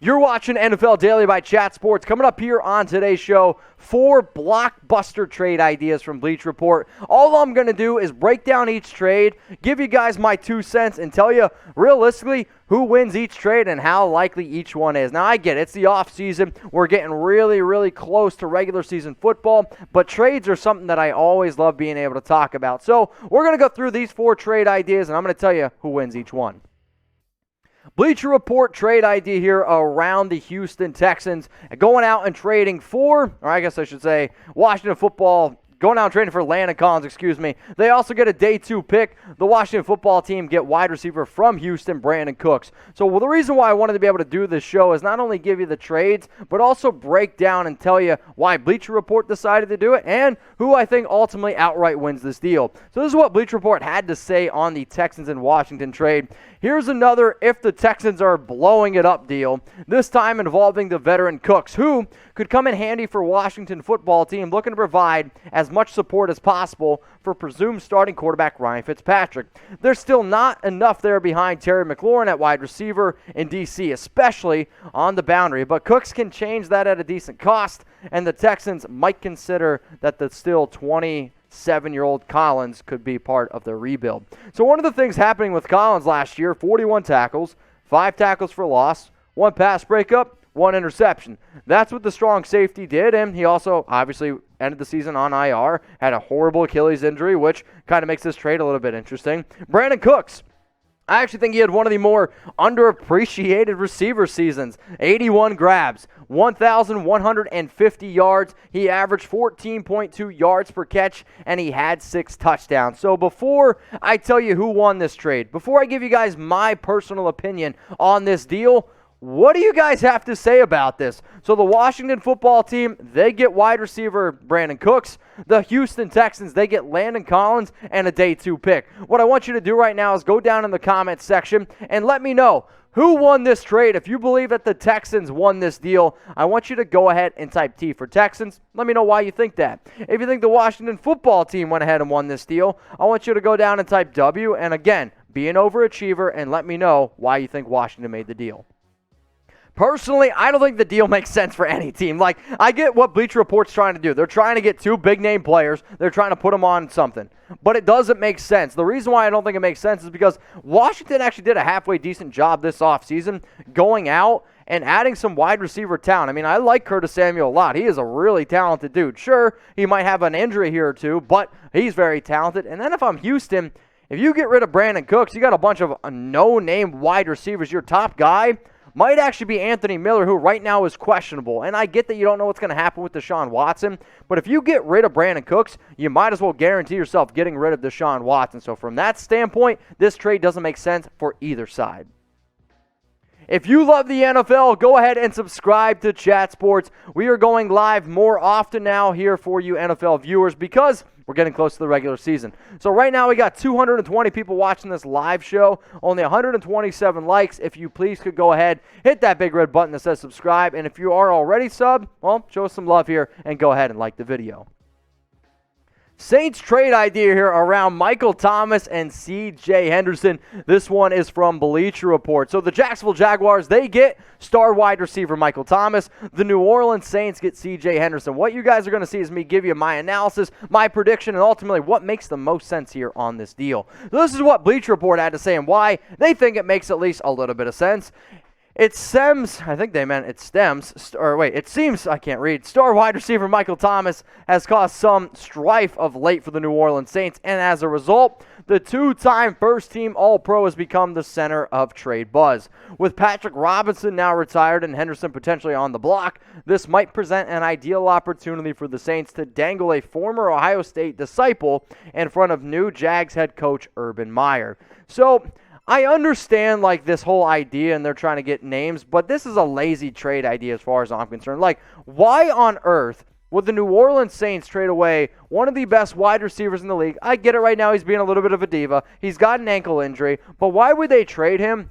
You're watching NFL Daily by Chat Sports. Coming up here on today's show, 4 blockbuster trade ideas from Bleacher Report. All I'm going to do is break down each trade, give you guys my 2 cents, and tell you realistically who wins each trade and how likely each one is. Now, I get it. It's the offseason. We're getting really, really close to regular season football, but trades are something that I always love being able to talk about. So we're going to go through these 4 trade ideas, and I'm going to tell you who wins each one. Bleacher Report trade idea here around the Houston Texans going out and trading for, or I guess I should say, Washington football, going out and trading for Landon Collins, They also get a day 2 pick. The Washington football team get wide receiver from Houston, Brandin Cooks. So the reason why I wanted to be able to do this show is not only give you the trades, but also break down and tell you why Bleacher Report decided to do it and who I think ultimately outright wins this deal. So this is what Bleacher Report had to say on the Texans and Washington trade. Here's another if the Texans are blowing it up deal, this time involving the veteran Cooks, who could come in handy for Washington football team looking to provide as much support as possible for presumed starting quarterback Ryan Fitzpatrick. There's still not enough there behind Terry McLaurin at wide receiver in D.C., especially on the boundary, but Cooks can change that at a decent cost, and the Texans might consider that the still 27-year-old Collins could be part of the rebuild. So one of the things happening with Collins last year, 41 tackles, 5 tackles for loss, 1 pass breakup, 1 interception. That's what the strong safety did, and he also obviously ended the season on IR, had a horrible Achilles injury, which kind of makes this trade a little bit interesting. Brandin Cooks, I actually think he had one of the more underappreciated receiver seasons. 81 grabs, 1,150 yards. He averaged 14.2 yards per catch, and he had 6 touchdowns. So before I tell you who won this trade, before I give you guys my personal opinion on this deal, what do you guys have to say about this? So the Washington football team, they get wide receiver Brandin Cooks. The Houston Texans, they get Landon Collins and a day 2 pick. What I want you to do right now is go down in the comments section and let me know who won this trade. If you believe that the Texans won this deal, I want you to go ahead and type T for Texans. Let me know why you think that. If you think the Washington football team went ahead and won this deal, I want you to go down and type W. And again, be an overachiever and let me know why you think Washington made the deal. Personally, I don't think the deal makes sense for any team. Like, I get what Bleacher Report's trying to do. They're trying to get 2 big-name players. They're trying to put them on something. But it doesn't make sense. The reason why I don't think it makes sense is because Washington actually did a halfway decent job this offseason going out and adding some wide receiver talent. I mean, I like Curtis Samuel a lot. He is a really talented dude. Sure, he might have an injury here or two, but he's very talented. And then if I'm Houston, if you get rid of Brandin Cooks, you got a bunch of no-name wide receivers. Your top guy might actually be Anthony Miller, who right now is questionable. And I get that you don't know what's going to happen with Deshaun Watson, but if you get rid of Brandin Cooks, you might as well guarantee yourself getting rid of Deshaun Watson. So from that standpoint, this trade doesn't make sense for either side. If you love the NFL, go ahead and subscribe to Chat Sports. We are going live more often now here for you NFL viewers because we're getting close to the regular season. So right now we got 220 people watching this live show, only 127 likes. If you please could go ahead, hit that big red button that says subscribe. And if you are already subbed, well, show us some love here and go ahead and like the video. Saints trade idea here around Michael Thomas and C.J. Henderson. This one is from Bleacher Report. So the Jacksonville Jaguars, they get star wide receiver Michael Thomas. The New Orleans Saints get C.J. Henderson. What you guys are going to see is me give you my analysis, my prediction, and ultimately what makes the most sense here on this deal. So this is what Bleacher Report had to say and why they think it makes at least a little bit of sense. It seems, I can't read. Star wide receiver Michael Thomas has caused some strife of late for the New Orleans Saints, and as a result, the 2-time first-team All-Pro has become the center of trade buzz. With Patrick Robinson now retired and Henderson potentially on the block, this might present an ideal opportunity for the Saints to dangle a former Ohio State disciple in front of new Jags head coach Urban Meyer. So I understand, like, this whole idea, and they're trying to get names, but this is a lazy trade idea as far as I'm concerned. Like, why on earth would the New Orleans Saints trade away one of the best wide receivers in the league? I get it right now. He's being a little bit of a diva. He's got an ankle injury, but why would they trade him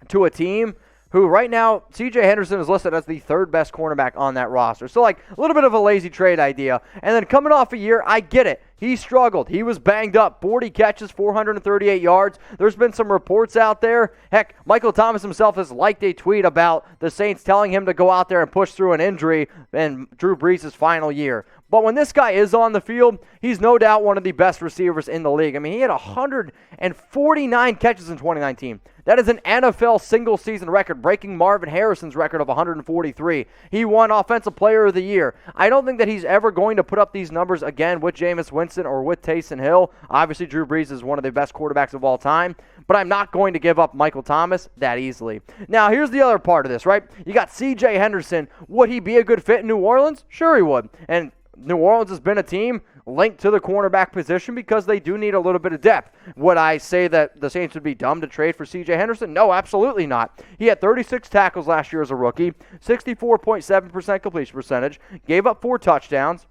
to a team who right now, C.J. Henderson is listed as the third best cornerback on that roster. So, like, a little bit of a lazy trade idea. And then coming off a year, I get it. He struggled. He was banged up. 40 catches, 438 yards. There's been some reports out there. Heck, Michael Thomas himself has liked a tweet about the Saints telling him to go out there and push through an injury in Drew Brees' final year. But when this guy is on the field, he's no doubt one of the best receivers in the league. I mean, he had 149 catches in 2019. That is an NFL single-season record, breaking Marvin Harrison's record of 143. He won Offensive Player of the Year. I don't think that he's ever going to put up these numbers again with Jameis Winston or with Taysom Hill. Obviously, Drew Brees is one of the best quarterbacks of all time, but I'm not going to give up Michael Thomas that easily. Now, here's the other part of this, right? You got C.J. Henderson. Would he be a good fit in New Orleans? Sure he would. And New Orleans has been a team linked to the cornerback position because they do need a little bit of depth. Would I say that the Saints would be dumb to trade for C.J. Henderson? No, absolutely not. He had 36 tackles last year as a rookie, 64.7% completion percentage, gave up 4 touchdowns,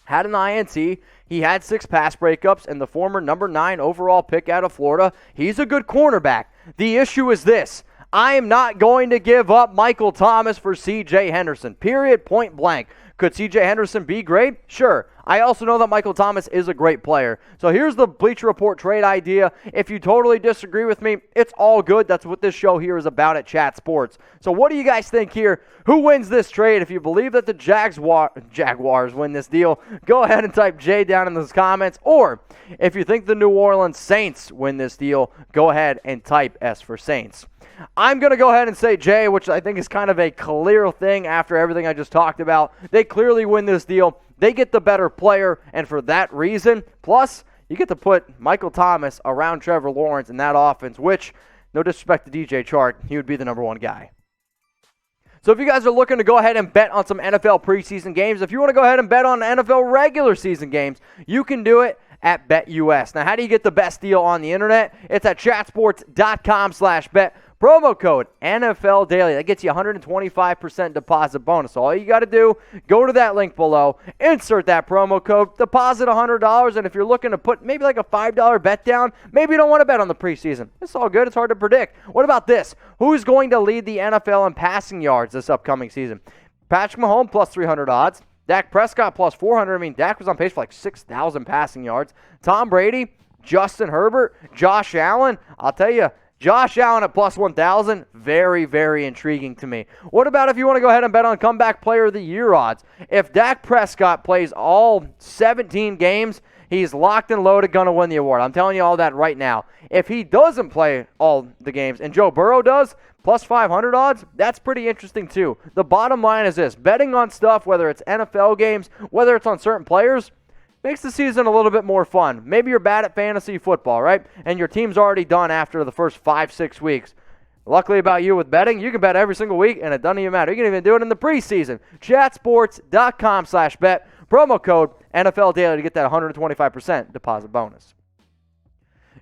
had an INT, he had 6 pass breakups, and the former number 9 overall pick out of Florida. He's a good cornerback. The issue is this. I am not going to give up Michael Thomas for C.J. Henderson, period, point blank. Could C.J. Henderson be great? Sure. I also know that Michael Thomas is a great player. So here's the Bleacher Report trade idea. If you totally disagree with me, it's all good. That's what this show here is about at Chat Sports. So what do you guys think here? Who wins this trade? If you believe that the Jaguars win this deal, go ahead and type J down in those comments. Or if you think the New Orleans Saints win this deal, go ahead and type S for Saints. I'm going to go ahead and say J, which I think is kind of a clear thing after everything I just talked about. They clearly win this deal. They get the better player, and for that reason, plus you get to put Michael Thomas around Trevor Lawrence in that offense, which, no disrespect to DJ Chark, he would be the number 1 guy. So if you guys are looking to go ahead and bet on some NFL preseason games, if you want to go ahead and bet on NFL regular season games, you can do it at BetUS. Now, how do you get the best deal on the internet? It's at chatsports.com/bet. Promo code NFL Daily. That gets you 125% deposit bonus. So all you got to do, go to that link below, insert that promo code, deposit $100, and if you're looking to put maybe like a $5 bet down, maybe you don't want to bet on the preseason. It's all good. It's hard to predict. What about this? Who's going to lead the NFL in passing yards this upcoming season? Patrick Mahomes plus 300 odds. Dak Prescott plus 400. I mean, Dak was on pace for like 6,000 passing yards. Tom Brady, Justin Herbert, Josh Allen. I'll tell you, Josh Allen at plus 1,000, very, very intriguing to me. What about if you want to go ahead and bet on comeback player of the year odds? If Dak Prescott plays all 17 games, he's locked and loaded, going to win the award. I'm telling you all that right now. If he doesn't play all the games and Joe Burrow does, plus 500 odds, that's pretty interesting too. The bottom line is this. Betting on stuff, whether it's NFL games, whether it's on certain players, makes the season a little bit more fun. Maybe you're bad at fantasy football, right? And your team's already done after the first 5-6 weeks. Luckily about you with betting, you can bet every single week, and it doesn't even matter. You can even do it in the preseason. Chatsports.com/bet. Promo code NFL Daily to get that 125% deposit bonus.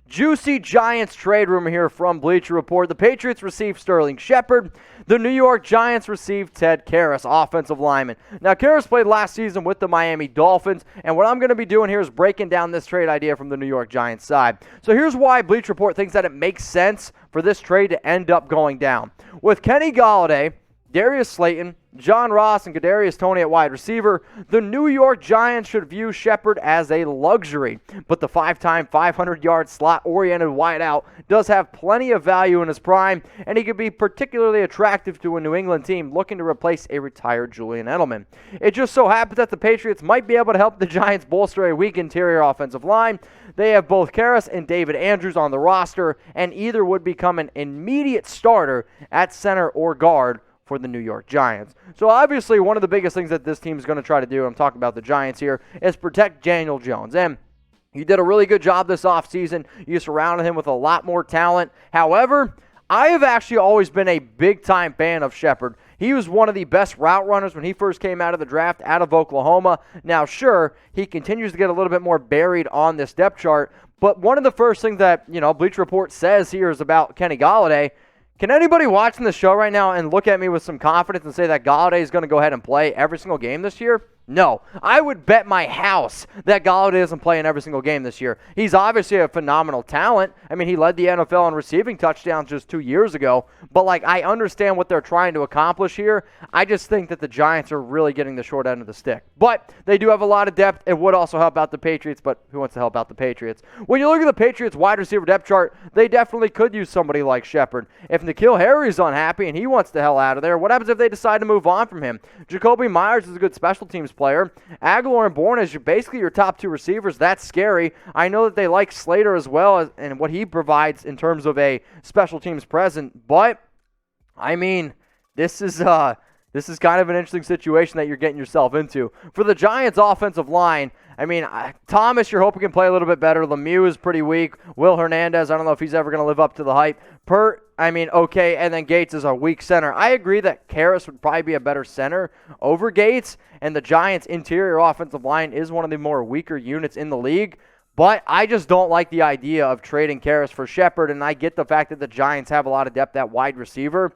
Juicy Giants trade rumor here from Bleacher Report. The Patriots received Sterling Shepard. The New York Giants received Ted Karras, offensive lineman. Now, Karras played last season with the Miami Dolphins, and what I'm going to be doing here is breaking down this trade idea from the New York Giants side. So here's why Bleacher Report thinks that it makes sense for this trade to end up going down. With Kenny Golladay, Darius Slayton, John Ross, and Kadarius Toney at wide receiver, the New York Giants should view Shepard as a luxury. But the 5-time 500-yard slot-oriented wideout does have plenty of value in his prime, and he could be particularly attractive to a New England team looking to replace a retired Julian Edelman. It just so happens that the Patriots might be able to help the Giants bolster a weak interior offensive line. They have both Karras and David Andrews on the roster, and either would become an immediate starter at center or guard for the New York Giants. So obviously one of the biggest things that this team is going to try to do, I'm talking about the Giants here, is protect Daniel Jones. And he did a really good job this offseason. You surrounded him with a lot more talent. However, I have actually always been a big-time fan of Shepard. He was one of the best route runners when he first came out of the draft out of Oklahoma. Now, sure, he continues to get a little bit more buried on this depth chart, but one of the first things that, Bleacher Report says here is about Kenny Golladay. Can anybody watching the show right now and look at me with some confidence and say that Golladay is going to go ahead and play every single game this year? No, I would bet my house that Golladay doesn't play in every single game this year. He's obviously a phenomenal talent. I mean, he led the NFL in receiving touchdowns just 2 years ago. But, I understand what they're trying to accomplish here. I just think that the Giants are really getting the short end of the stick. But they do have a lot of depth. It would also help out the Patriots, but who wants to help out the Patriots? When you look at the Patriots wide receiver depth chart, they definitely could use somebody like Shepard. If N'Keal Harry's unhappy and he wants the hell out of there, what happens if they decide to move on from him? Jacoby Myers is a good special teams player. Aguilar and Bourne is basically your top 2 receivers. That's scary. I know that they like Slater as well and what he provides in terms of a special teams present. But, I mean, this is kind of an interesting situation that you're getting yourself into. For the Giants' offensive line, I mean, Thomas, you're hoping can play a little bit better. Lemieux is pretty weak. Will Hernandez, I don't know if he's ever going to live up to the hype. Okay, and then Gates is a weak center. I agree that Karras would probably be a better center over Gates, and the Giants' interior offensive line is one of the more weaker units in the league. But I just don't like the idea of trading Karras for Shepard, and I get the fact that the Giants have a lot of depth at wide receiver.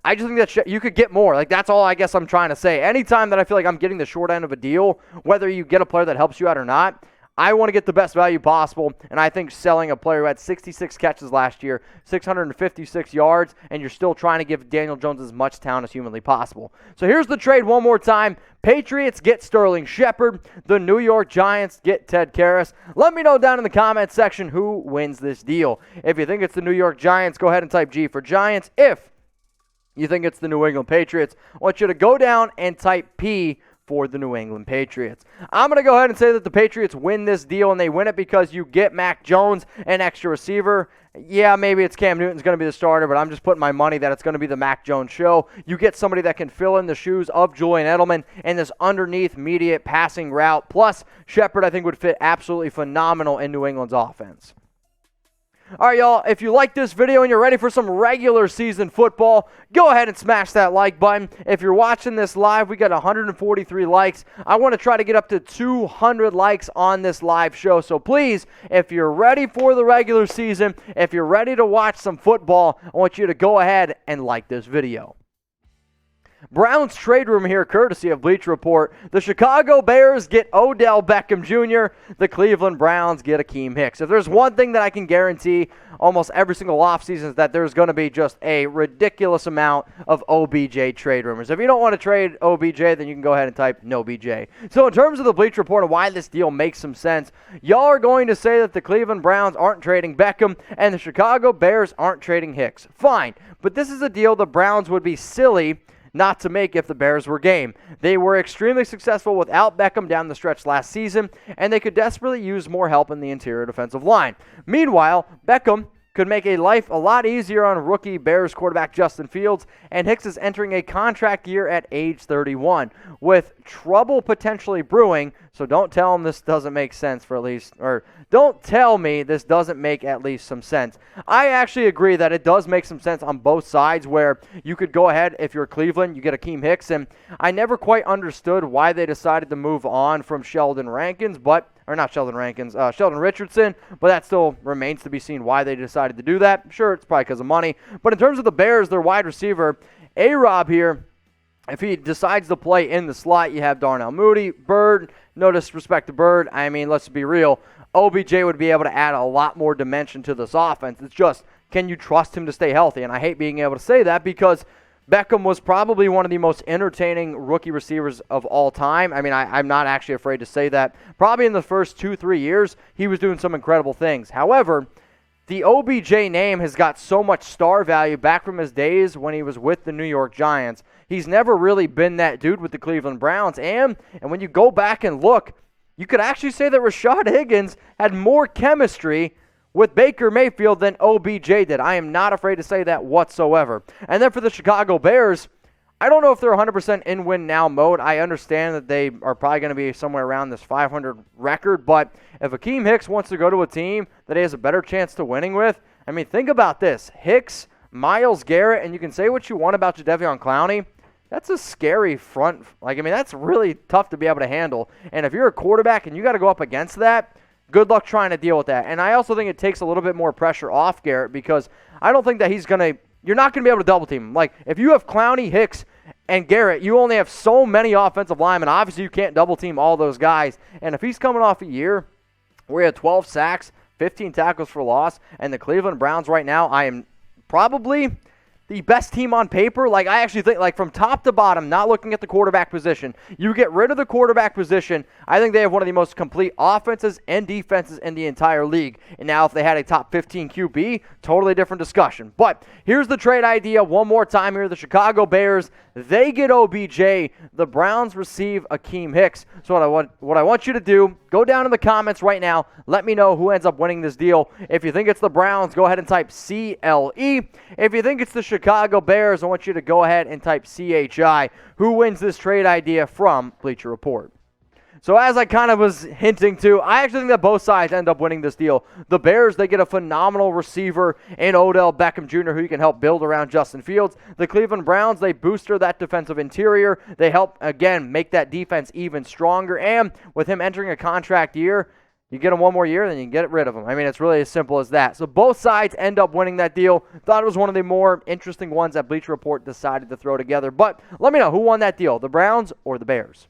I just think that you could get more. That's all I guess I'm trying to say. Anytime that I feel like I'm getting the short end of a deal, whether you get a player that helps you out or not, I want to get the best value possible, and I think selling a player who had 66 catches last year, 656 yards, and you're still trying to give Daniel Jones as much talent as humanly possible. So here's the trade one more time. Patriots get Sterling Shepard. The New York Giants get Ted Karras. Let me know down in the comments section who wins this deal. If you think it's the New York Giants, go ahead and type G for Giants. If you think it's the New England Patriots, I want you to go down and type P for the New England Patriots. I'm going to go ahead and say that the Patriots win this deal, and they win it because you get Mac Jones, an extra receiver. Yeah, maybe it's Cam Newton's going to be the starter, but I'm just putting my money that it's going to be the Mac Jones show. You get somebody that can fill in the shoes of Julian Edelman and this underneath immediate passing route. Plus, Shepard, I think, would fit absolutely phenomenal in New England's offense. All right, y'all, if you like this video and you're ready for some regular season football, go ahead and smash that like button. If you're watching this live, we got 143 likes. I want to try to get up to 200 likes on this live show. So please, if you're ready for the regular season, if you're ready to watch some football, I want you to go ahead and like this video. Browns trade room here, courtesy of Bleacher Report. The Chicago Bears get Odell Beckham Jr. The Cleveland Browns get Akiem Hicks. If there's one thing that I can guarantee almost every single offseason is that there's going to be just a ridiculous amount of OBJ trade rumors. If you don't want to trade OBJ, then you can go ahead and type no BJ. So in terms of the Bleacher Report and why this deal makes some sense, y'all are going to say that the Cleveland Browns aren't trading Beckham and the Chicago Bears aren't trading Hicks. Fine, but this is a deal the Browns would be silly not to make if the Bears were game. They were extremely successful without Beckham down the stretch last season, and they could desperately use more help in the interior defensive line. Meanwhile, Beckham could make life a lot easier on rookie Bears quarterback Justin Fields, and Hicks is entering a contract year at age 31, with trouble potentially brewing, so don't tell him this doesn't make sense don't tell me this doesn't make at least some sense. I actually agree that it does make some sense on both sides, where you could go ahead, if you're Cleveland, you get Akiem Hicks, and I never quite understood why they decided to move on from Sheldon Richardson, but that still remains to be seen why they decided to do that. Sure, it's probably because of money. But in terms of the Bears, their wide receiver, A-Rob here, if he decides to play in the slot, you have Darnell Mooney, Bird. No disrespect to Bird. I mean, let's be real. OBJ would be able to add a lot more dimension to this offense. It's just, can you trust him to stay healthy? And I hate being able to say that because Beckham was probably one of the most entertaining rookie receivers of all time. I mean, I'm not actually afraid to say that. Probably in the first 2-3 years, he was doing some incredible things. However, the OBJ name has got so much star value back from his days when he was with the New York Giants. He's never really been that dude with the Cleveland Browns. And when you go back and look, you could actually say that Rashad Higgins had more chemistry with Baker Mayfield than OBJ did. I am not afraid to say that whatsoever. And then for the Chicago Bears, I don't know if they're 100% in win now mode. I understand that they are probably going to be somewhere around this 500 record, but if Akiem Hicks wants to go to a team that he has a better chance to winning with, I mean, think about this. Hicks, Myles Garrett, and you can say what you want about Jadeveon Clowney. That's a scary front. That's really tough to be able to handle. And if you're a quarterback and you got to go up against that, good luck trying to deal with that. And I also think it takes a little bit more pressure off Garrett because I don't think that you're not going to be able to double team him. Like, if you have Clowney, Hicks, And Garrett, you only have so many offensive linemen. Obviously, you can't double team all those guys. And if he's coming off a year where he had 12 sacks, 15 tackles for loss, and the Cleveland Browns right now, I am probably the best team on paper. Like, I actually think, like, from top to bottom, not looking at the quarterback position, you get rid of the quarterback position, I think they have one of the most complete offenses and defenses in the entire league. And now if they had a top 15 QB, totally different discussion. But here's the trade idea one more time here. The Chicago Bears, they get OBJ. The Browns receive Akiem Hicks. So what I want you to do, go down in the comments right now. Let me know who ends up winning this deal. If you think it's the Browns, go ahead and type CLE. If you think it's the Chicago Bears, I want you to go ahead and type CHI. Who wins this trade idea from Bleacher Report? So as I kind of was hinting to, I actually think that both sides end up winning this deal. The Bears, they get a phenomenal receiver in Odell Beckham Jr. who can help build around Justin Fields. The Cleveland Browns, they booster that defensive interior. They help, again, make that defense even stronger. And with him entering a contract year, you get him one more year, then you can get rid of him. I mean, it's really as simple as that. So both sides end up winning that deal. Thought it was one of the more interesting ones that Bleacher Report decided to throw together. But let me know who won that deal, the Browns or the Bears.